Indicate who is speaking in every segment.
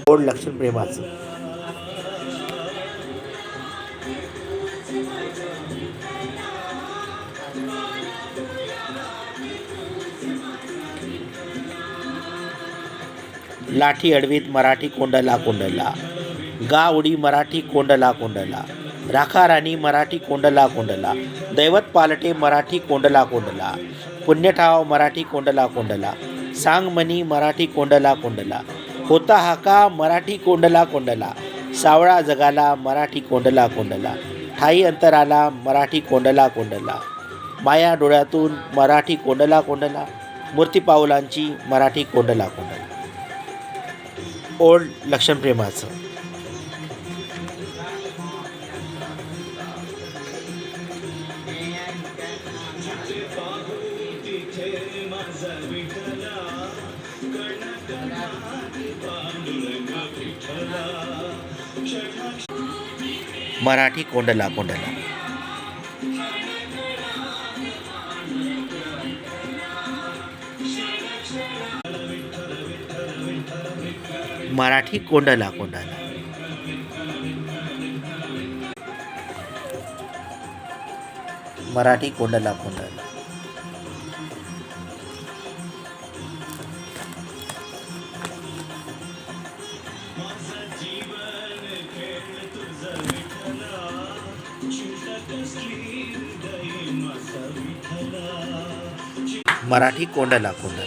Speaker 1: गोड लक्षण प्रेमाचं. लाठी अडवीत मराठी कोंडला कोंडला, गा उडी मराठी कोंडला कोंडला, राखा राणी मराठी कोंडला कोंडला, दैवत पालटे मराठी कोंडला कोंडला, पुण्यठाव मराठी कोंडला कोंडला, सांग मनी मराठी कोंडला कोंडला, होता हाका मराठी कोंडला कोंडला, सावळा जगाला मराठी कोंडला कोंडला, ठाई अंतराला मराठी कोंडला कोंडला, माया डोळ्यातून मराठी कोंडला कोंडला, मूर्ती पाऊलांची मराठी कोंडला कोंडला. ओल्ड लक्षण प्रेमाचं. मराठी कोंडला कोंडला. मराठी कोंडला कोंडला. मराठी कोंडला कोंडला. मराठी कोंडला कोंडला.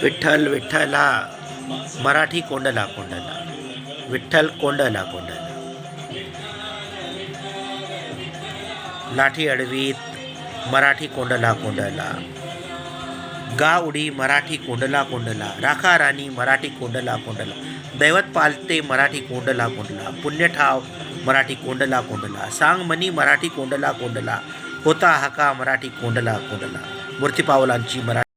Speaker 1: विठ्ठल विठ्ठला मराठी कोंडला कोंडला, विठ्ठल कोंडला कोंडला. लाठी अडवीत मराठी कोंडला कोंडला, गा उडी मराठी कोंडला कोंडला, राखा राणी मराठी कोंडला कोंडला, दैवत पालते मराठी कोंडला कोंडला, पुण्यठाव मराठी कोंडला कोंडला, सांग मनी मराठी कोंडला कोंडला, होता हाका मराठी कोंडला कोंडला, मूर्ती पावलांची मराठी